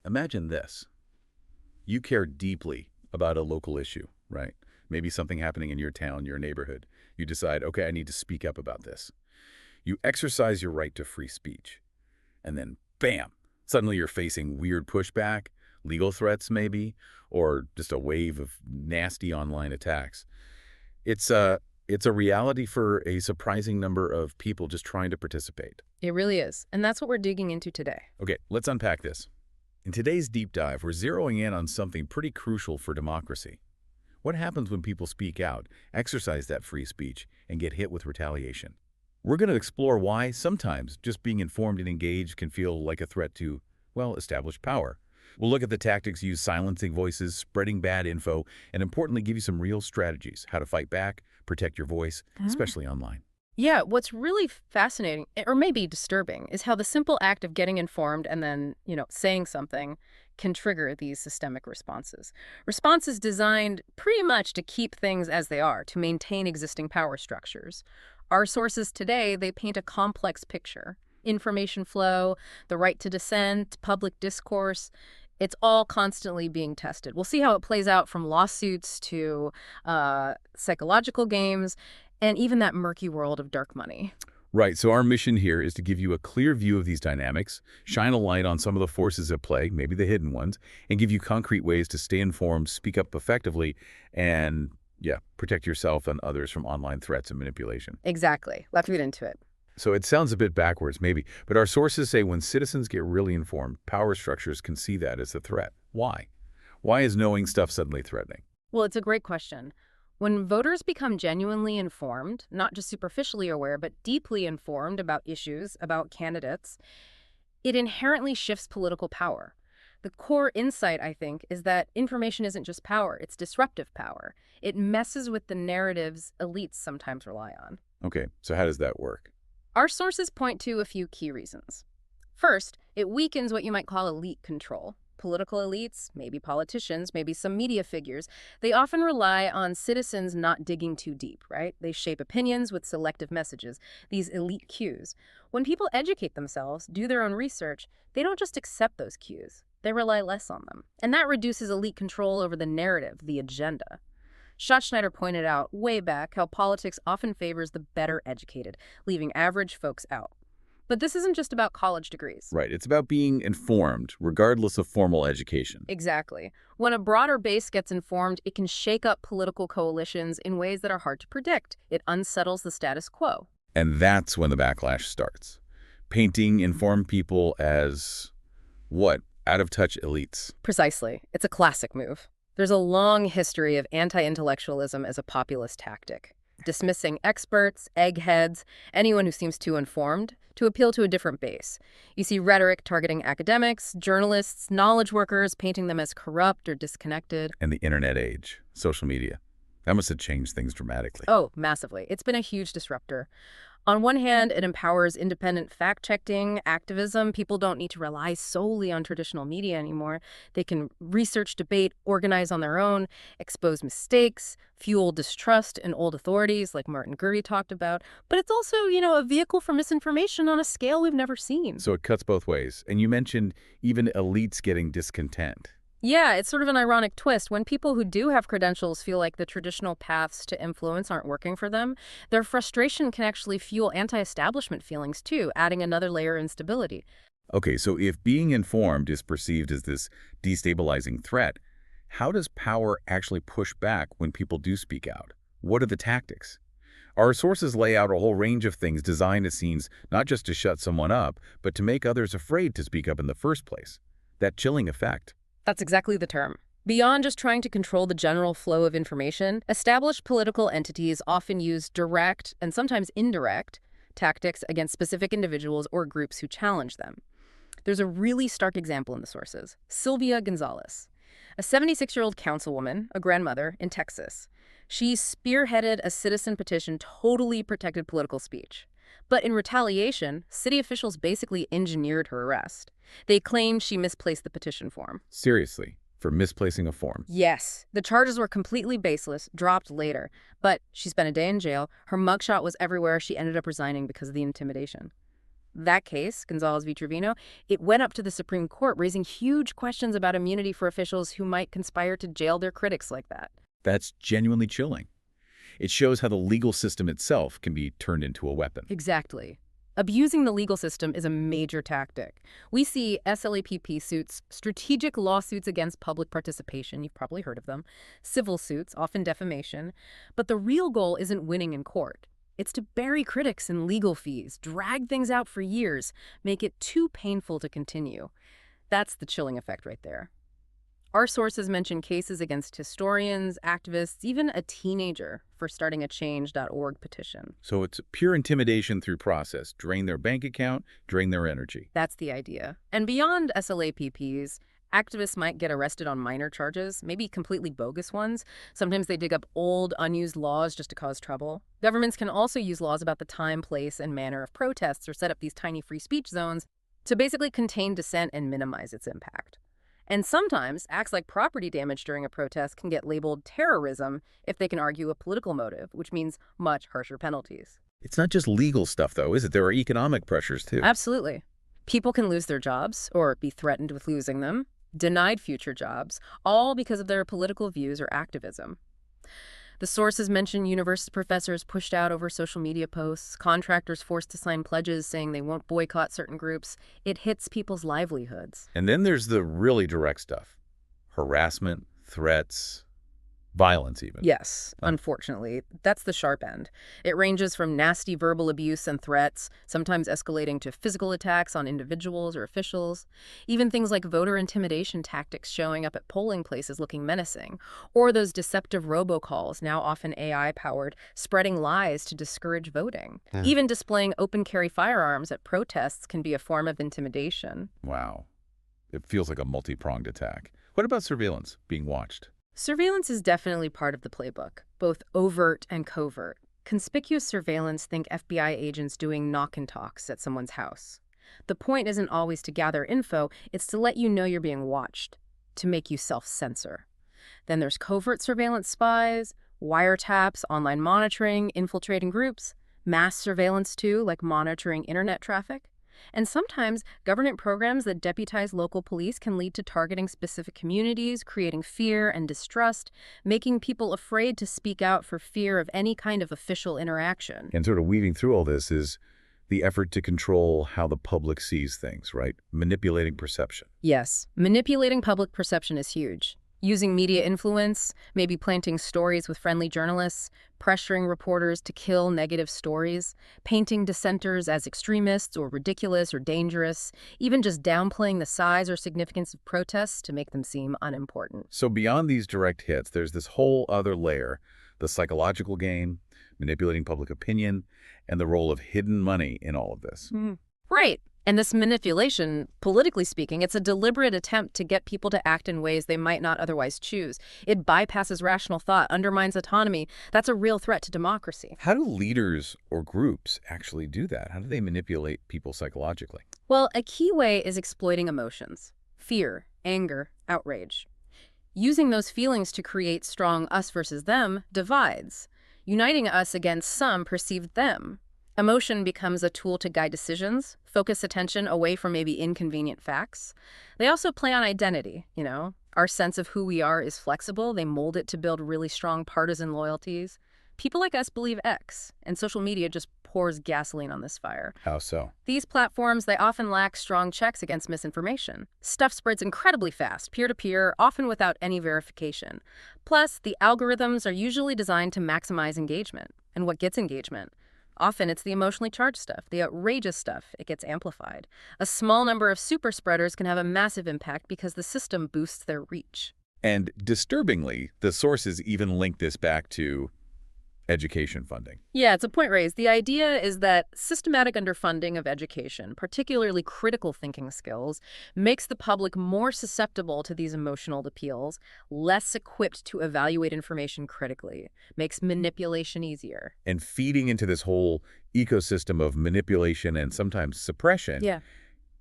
Imagine this. You care deeply about a local issue, right? Maybe something happening in your town, your neighborhood. You decide, okay, I need to speak up about this. You exercise your right to free speech. And then, bam, suddenly you're facing weird pushback, legal threats maybe, or just a wave of nasty online attacks. It's a reality for a surprising number of people just trying to participate. It really is. And that's what we're digging into today. Okay, let's unpack this. In today's deep dive, we're zeroing in on something pretty crucial for democracy. What happens when people speak out, exercise that free speech, and get hit with retaliation? We're going to explore why sometimes just being informed and engaged can feel like a threat to, well, established power. We'll look at the tactics used silencing voices, spreading bad info, and importantly give you some real strategies, how to fight back, protect your voice, especially online. Yeah, what's really fascinating, or maybe disturbing, is how the simple act of getting informed and then, saying something can trigger these systemic responses. Responses designed pretty much to keep things as they are, to maintain existing power structures. Our sources today, they paint a complex picture. Information flow, the right to dissent, public discourse, it's all constantly being tested. We'll see how it plays out from lawsuits to psychological games, and even that murky world of dark money. Right, so our mission here is to give you a clear view of these dynamics, shine a light on some of the forces at play, maybe the hidden ones, and give you concrete ways to stay informed, speak up effectively, and, protect yourself and others from online threats and manipulation. Exactly. Let's get into it. So it sounds a bit backwards, maybe, but our sources say when citizens get really informed, power structures can see that as a threat. Why? Why is knowing stuff suddenly threatening? Well, it's a great question. When voters become genuinely informed, not just superficially aware, but deeply informed about issues, about candidates, it inherently shifts political power. The core insight, I think, is that information isn't just power, it's disruptive power. It messes with the narratives elites sometimes rely on. Okay, so how does that work? Our sources point to a few key reasons. First, it weakens what you might call elite control. Political elites, maybe politicians, maybe some media figures, they often rely on citizens not digging too deep, right? They shape opinions with selective messages, these elite cues. When people educate themselves, do their own research, they don't just accept those cues. They rely less on them. And that reduces elite control over the narrative, the agenda. Schachtschneider pointed out way back how politics often favors the better educated, leaving average folks out. But this isn't just about college degrees. Right, it's about being informed, regardless of formal education. Exactly. When a broader base gets informed, it can shake up political coalitions in ways that are hard to predict. It unsettles the status quo. And that's when the backlash starts. Painting informed people as, what, out-of-touch elites. Precisely. It's a classic move. There's a long history of anti-intellectualism as a populist tactic, dismissing experts, eggheads, anyone who seems too informed, to appeal to a different base. You see rhetoric targeting academics, journalists, knowledge workers, painting them as corrupt or disconnected. And the internet age, social media. That must have changed things dramatically. Oh, massively. It's been a huge disruptor. On one hand, it empowers independent fact-checking, activism. People don't need to rely solely on traditional media anymore. They can research, debate, organize on their own, expose mistakes, fuel distrust in old authorities like Martin Gurry talked about. But it's also, a vehicle for misinformation on a scale we've never seen. So it cuts both ways. And you mentioned even elites getting discontent. Yeah, it's sort of an ironic twist. When people who do have credentials feel like the traditional paths to influence aren't working for them, their frustration can actually fuel anti-establishment feelings too, adding another layer of instability. Okay, so if being informed is perceived as this destabilizing threat, how does power actually push back when people do speak out? What are the tactics? Our sources lay out a whole range of things designed as scenes not just to shut someone up, but to make others afraid to speak up in the first place. That chilling effect. That's exactly the term. Beyond just trying to control the general flow of information, established political entities often use direct and sometimes indirect tactics against specific individuals or groups who challenge them. There's a really stark example in the sources. Sylvia Gonzalez, a 76-year-old councilwoman, a grandmother in Texas. She spearheaded a citizen petition totally protected political speech. But in retaliation, city officials basically engineered her arrest. They claimed she misplaced the petition form. Seriously, for misplacing a form. Yes, the charges were completely baseless, dropped later. But she spent a day in jail. Her mugshot was everywhere. She ended up resigning because of the intimidation. That case, Gonzalez v. Trevino, it went up to the Supreme Court, raising huge questions about immunity for officials who might conspire to jail their critics like that. That's genuinely chilling. It shows how the legal system itself can be turned into a weapon. Exactly. Abusing the legal system is a major tactic. We see SLAPP suits, strategic lawsuits against public participation, you've probably heard of them, civil suits, often defamation. But the real goal isn't winning in court. It's to bury critics in legal fees, drag things out for years, make it too painful to continue. That's the chilling effect right there. Our sources mention cases against historians, activists, even a teenager for starting a Change.org petition. So it's pure intimidation through process. Drain their bank account, drain their energy. That's the idea. And beyond SLAPPs, activists might get arrested on minor charges, maybe completely bogus ones. Sometimes they dig up old, unused laws just to cause trouble. Governments can also use laws about the time, place, and manner of protests or set up these tiny free speech zones to basically contain dissent and minimize its impact. And sometimes, acts like property damage during a protest can get labeled terrorism if they can argue a political motive, which means much harsher penalties. It's not just legal stuff, though, is it? There are economic pressures, too. Absolutely. People can lose their jobs or be threatened with losing them, denied future jobs, all because of their political views or activism. The sources mention university professors pushed out over social media posts, contractors forced to sign pledges saying they won't boycott certain groups. It hits people's livelihoods. And then there's the really direct stuff. Harassment, threats, violence even. Yes, unfortunately. That's the sharp end. It ranges from nasty verbal abuse and threats, sometimes escalating to physical attacks on individuals or officials, even things like voter intimidation tactics showing up at polling places looking menacing, or those deceptive robocalls, now often AI-powered, spreading lies to discourage voting. Even displaying open-carry firearms at protests can be a form of intimidation. Wow. It feels like a multi-pronged attack. What about surveillance, being watched? Surveillance is definitely part of the playbook, both overt and covert. Conspicuous surveillance, think FBI agents doing knock-and-talks at someone's house. The point isn't always to gather info, it's to let you know you're being watched, to make you self-censor. Then there's covert surveillance spies, wiretaps, online monitoring, infiltrating groups, mass surveillance too, like monitoring internet traffic. And sometimes government programs that deputize local police can lead to targeting specific communities, creating fear and distrust, making people afraid to speak out for fear of any kind of official interaction. And sort of weaving through all this is the effort to control how the public sees things, right? Manipulating perception. Yes, manipulating public perception is huge. Using media influence, maybe planting stories with friendly journalists, pressuring reporters to kill negative stories, painting dissenters as extremists or ridiculous or dangerous, even just downplaying the size or significance of protests to make them seem unimportant. So beyond these direct hits, there's this whole other layer, the psychological game, manipulating public opinion, and the role of hidden money in all of this. Right. And this manipulation, politically speaking, it's a deliberate attempt to get people to act in ways they might not otherwise choose. It bypasses rational thought, undermines autonomy. That's a real threat to democracy. How do leaders or groups actually do that? How do they manipulate people psychologically? Well, a key way is exploiting emotions. Fear, anger, outrage. Using those feelings to create strong us versus them divides, uniting us against some perceived them. Emotion becomes a tool to guide decisions, focus attention away from maybe inconvenient facts. They also play on identity, Our sense of who we are is flexible. They mold it to build really strong partisan loyalties. People like us believe X, and social media just pours gasoline on this fire. How so? These platforms, they often lack strong checks against misinformation. Stuff spreads incredibly fast, peer-to-peer, often without any verification. Plus, the algorithms are usually designed to maximize engagement. And what gets engagement? Often it's the emotionally charged stuff, the outrageous stuff. It gets amplified. A small number of super spreaders can have a massive impact because the system boosts their reach. And disturbingly, the sources even link this back to education funding. Yeah, it's a point raised. The idea is that systematic underfunding of education, particularly critical thinking skills, makes the public more susceptible to these emotional appeals, less equipped to evaluate information critically, makes manipulation easier. And feeding into this whole ecosystem of manipulation and sometimes suppression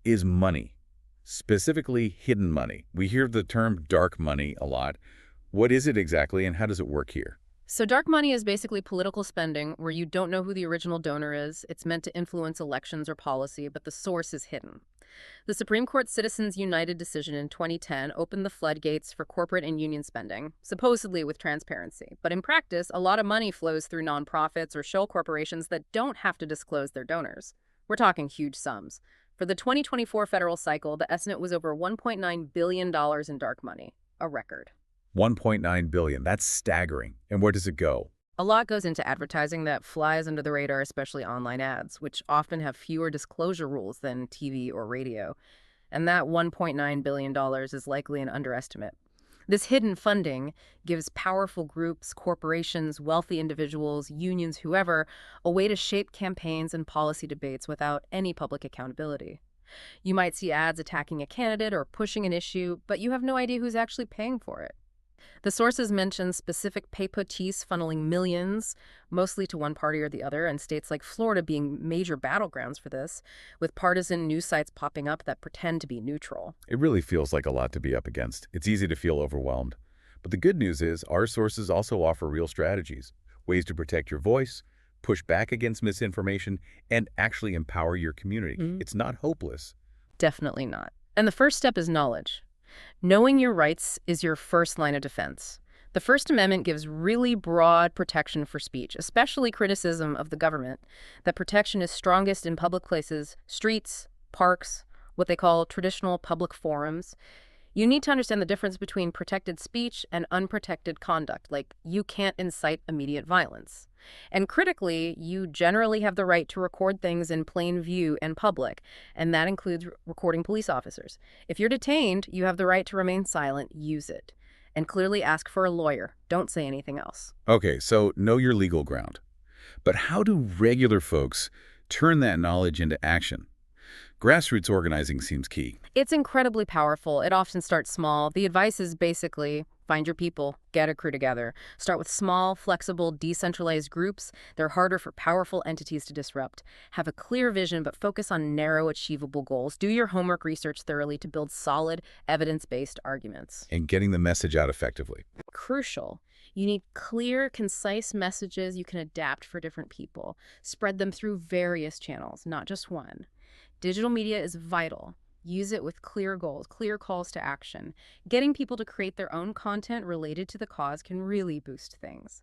is money, specifically hidden money. We hear the term dark money a lot. What is it exactly, and how does it work here? So dark money is basically political spending where you don't know who the original donor is. It's meant to influence elections or policy, but the source is hidden. The Supreme Court Citizens United decision in 2010 opened the floodgates for corporate and union spending, supposedly with transparency. But in practice, a lot of money flows through nonprofits or shell corporations that don't have to disclose their donors. We're talking huge sums. For the 2024 federal cycle, the estimate was over $1.9 billion in dark money, a record. 1.9 billion. That's staggering. And where does it go? A lot goes into advertising that flies under the radar, especially online ads, which often have fewer disclosure rules than TV or radio. And that $1.9 billion is likely an underestimate. This hidden funding gives powerful groups, corporations, wealthy individuals, unions, whoever, a way to shape campaigns and policy debates without any public accountability. You might see ads attacking a candidate or pushing an issue, but you have no idea who's actually paying for it. The sources mention specific papotees funneling millions, mostly to one party or the other, and states like Florida being major battlegrounds for this, with partisan news sites popping up that pretend to be neutral. It really feels like a lot to be up against. It's easy to feel overwhelmed. But the good news is our sources also offer real strategies, ways to protect your voice, push back against misinformation, and actually empower your community. It's not hopeless. Definitely not. And the first step is knowledge. Knowing your rights is your first line of defense. The First Amendment gives really broad protection for speech, especially criticism of the government. That protection is strongest in public places, streets, parks, what they call traditional public forums. You need to understand the difference between protected speech and unprotected conduct, like you can't incite immediate violence. And critically, you generally have the right to record things in plain view and public, and that includes recording police officers. If you're detained, you have the right to remain silent, use it. And clearly ask for a lawyer. Don't say anything else. Okay, so know your legal ground. But how do regular folks turn that knowledge into action? Grassroots organizing seems key. It's incredibly powerful. It often starts small. The advice is basically find your people, get a crew together. Start with small, flexible, decentralized groups. They're harder for powerful entities to disrupt. Have a clear vision, but focus on narrow, achievable goals. Do your homework research thoroughly to build solid, evidence-based arguments. And getting the message out effectively. Crucial. You need clear, concise messages you can adapt for different people. Spread them through various channels, not just one. Digital media is vital. Use it with clear goals, clear calls to action. Getting people to create their own content related to the cause can really boost things.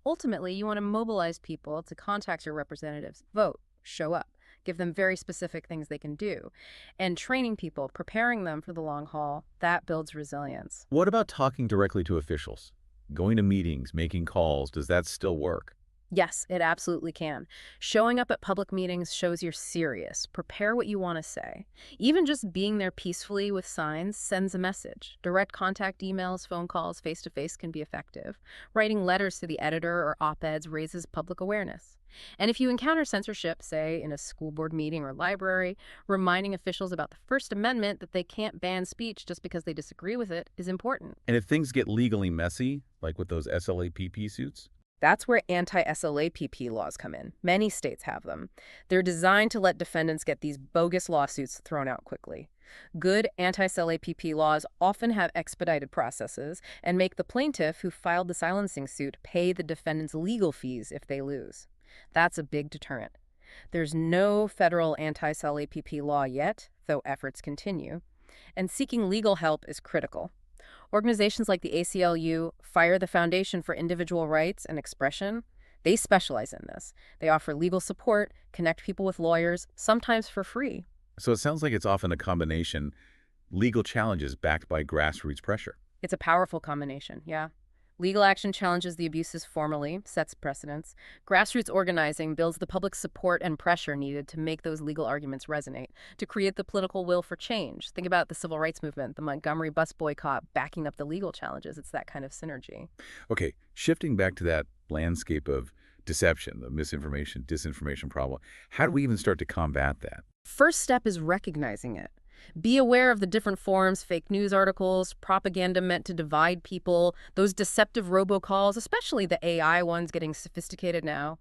Ultimately, you want to mobilize people to contact your representatives, vote, show up, give them very specific things they can do. And training people, preparing them for the long haul, that builds resilience. What about talking directly to officials? Going to meetings, making calls, does that still work? Yes, it absolutely can. Showing up at public meetings shows you're serious. Prepare what you want to say. Even just being there peacefully with signs sends a message. Direct contact emails, phone calls, face-to-face can be effective. Writing letters to the editor or op-eds raises public awareness. And if you encounter censorship, say in a school board meeting or library, reminding officials about the First Amendment that they can't ban speech just because they disagree with it is important. And if things get legally messy, like with those SLAPP suits? That's where anti-SLAPP laws come in. Many states have them. They're designed to let defendants get these bogus lawsuits thrown out quickly. Good anti-SLAPP laws often have expedited processes and make the plaintiff who filed the silencing suit pay the defendant's legal fees if they lose. That's a big deterrent. There's no federal anti-SLAPP law yet, though efforts continue. And seeking legal help is critical. Organizations like the ACLU, Fire the Foundation for Individual Rights and Expression, they specialize in this. They offer legal support, connect people with lawyers, sometimes for free. So it sounds like it's often a combination, legal challenges backed by grassroots pressure. It's a powerful combination, yeah. Legal action challenges the abuses formally, sets precedents. Grassroots organizing builds the public support and pressure needed to make those legal arguments resonate, to create the political will for change. Think about the civil rights movement, the Montgomery bus boycott, backing up the legal challenges. It's that kind of synergy. Okay, shifting back to that landscape of deception, the misinformation, disinformation problem, how do we even start to combat that? First step is recognizing it. Be aware of the different forms, fake news articles, propaganda meant to divide people, those deceptive robocalls, especially the AI ones getting sophisticated now.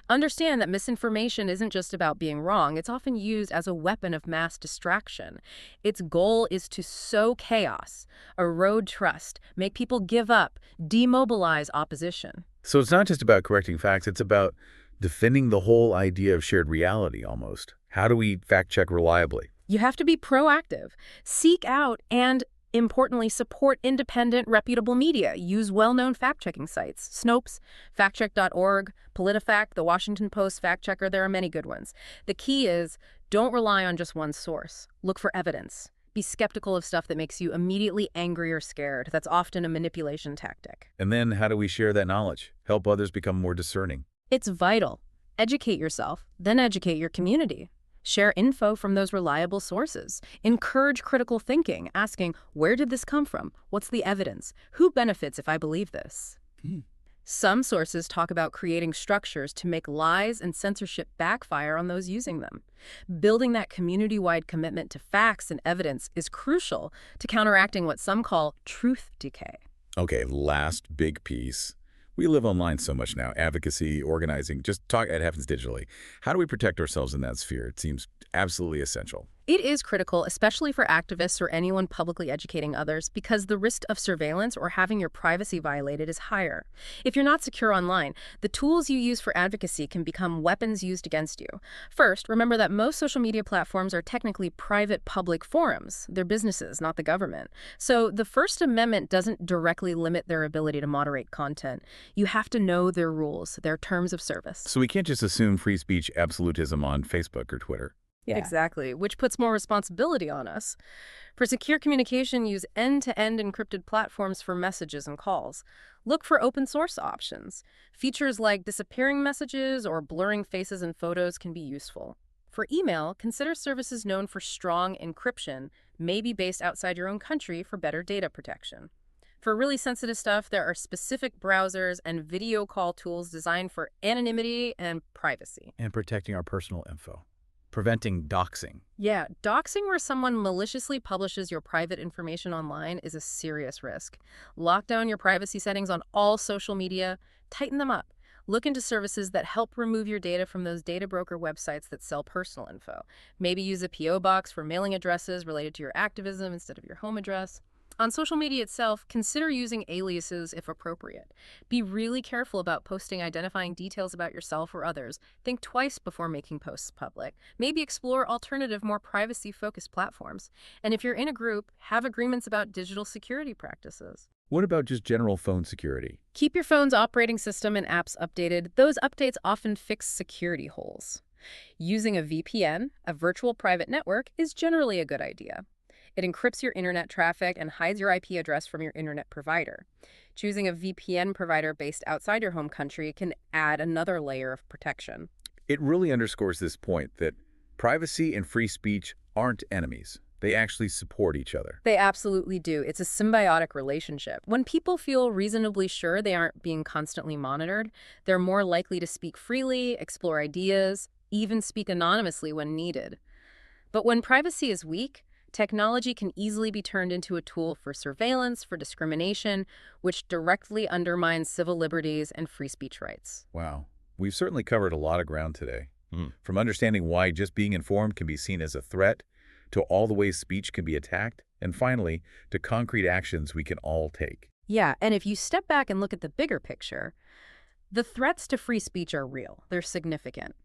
Understand that misinformation isn't just about being wrong. It's often used as a weapon of mass distraction. Its goal is to sow chaos, erode trust, make people give up, demobilize opposition. So it's not just about correcting facts, it's about defending the whole idea of shared reality almost. How do we fact-check reliably? You have to be proactive. Seek out and, importantly, support independent, reputable media. Use well-known fact-checking sites. Snopes, factcheck.org, PolitiFact, The Washington Post Fact Checker. There are many good ones. The key is, don't rely on just one source. Look for evidence. Be skeptical of stuff that makes you immediately angry or scared. That's often a manipulation tactic. And then how do we share that knowledge? Help others become more discerning. It's vital. Educate yourself, then educate your community. Share info from those reliable sources. Encourage critical thinking, asking, where did this come from? What's the evidence? Who benefits if I believe this? Some sources talk about creating structures to make lies and censorship backfire on those using them. Building that community-wide commitment to facts and evidence is crucial to counteracting what some call truth decay. Okay, last big piece. We live online so much now. Advocacy, organizing, just talk at Happens digitally. How do we protect ourselves in that sphere? It seems absolutely essential. It is critical, especially for activists or anyone publicly educating others, because the risk of surveillance or having your privacy violated is higher. If you're not secure online, the tools you use for advocacy can become weapons used against you. First, remember that most social media platforms are technically private public forums. They're businesses, not the government. So the First Amendment doesn't directly limit their ability to moderate content. You have to know their rules, their terms of service. So we can't just assume free speech absolutism on Facebook or Twitter. Yeah. Exactly, which puts more responsibility on us. For secure communication, use end-to-end encrypted platforms for messages and calls. Look for open source options. Features like disappearing messages or blurring faces and photos can be useful. For email, consider services known for strong encryption, maybe based outside your own country for better data protection. For really sensitive stuff, there are specific browsers and video call tools designed for anonymity and privacy. And protecting our personal info. Preventing doxing. Yeah, doxing where someone maliciously publishes your private information online is a serious risk. Lock down your privacy settings on all social media, tighten them up. Look into services that help remove your data from those data broker websites that sell personal info. Maybe use a P.O. box for mailing addresses related to your activism instead of your home address. On social media itself, consider using aliases if appropriate. Be really careful about posting identifying details about yourself or others. Think twice before making posts public. Maybe explore alternative, more privacy-focused platforms. And if you're in a group, have agreements about digital security practices. What about just general phone security? Keep your phone's operating system and apps updated. Those updates often fix security holes. Using a VPN, a virtual private network, is generally a good idea. It encrypts your internet traffic and hides your IP address from your internet provider. Choosing a VPN provider based outside your home country can add another layer of protection. It really underscores this point that privacy and free speech aren't enemies. They actually support each other. They absolutely do. It's a symbiotic relationship. When people feel reasonably sure they aren't being constantly monitored, they're more likely to speak freely, explore ideas, even speak anonymously when needed. But when privacy is weak, technology can easily be turned into a tool for surveillance, for discrimination, which directly undermines civil liberties and free speech rights. Wow. We've certainly covered a lot of ground today. From understanding why just being informed can be seen as a threat, to all the ways speech can be attacked, and finally, to concrete actions we can all take. Yeah, and if you step back and look at the bigger picture, the threats to free speech are real. They're significant.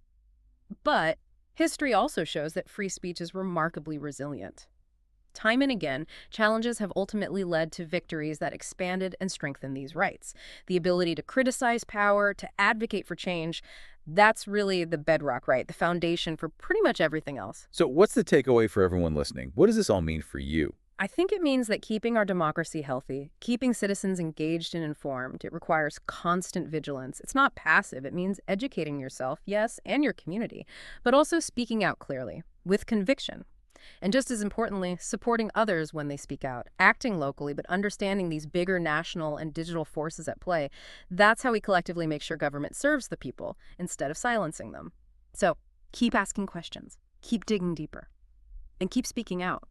But history also shows that free speech is remarkably resilient. Time and again, challenges have ultimately led to victories that expanded and strengthened these rights. The ability to criticize power, to advocate for change, that's really the bedrock, right? The foundation for pretty much everything else. So what's the takeaway for everyone listening? What does this all mean for you? I think it means that keeping our democracy healthy, keeping citizens engaged and informed, it requires constant vigilance. It's not passive. It means educating yourself, yes, and your community, but also speaking out clearly, with conviction. And just as importantly, supporting others when they speak out, acting locally, but understanding these bigger national and digital forces at play. That's how we collectively make sure government serves the people instead of silencing them. So keep asking questions, keep digging deeper, and keep speaking out.